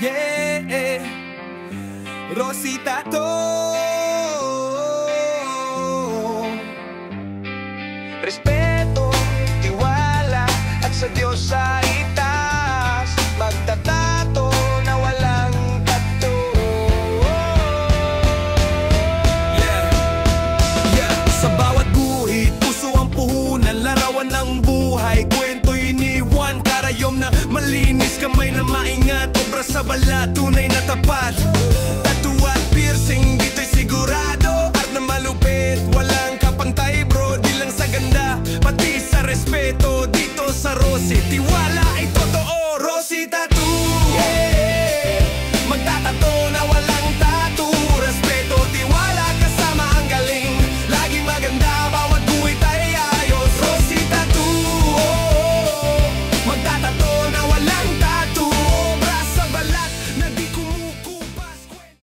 Yeah, Rosita to. Respeto, tiwala, at sa Diyos sa itaas, magtatato na walang tato. Yeah, sa bawat guhit, puso ang puhunan, larawan ng buhay, kwento iniwan, karayom na malinis, kamay na maingat, obra sa balat, tunay na tapat. Tattoo at piercing, dito'y sigurado, art na malupit, walang kapantay bro, di lang sa ganda, pati sa respeto, dito sa Rosita.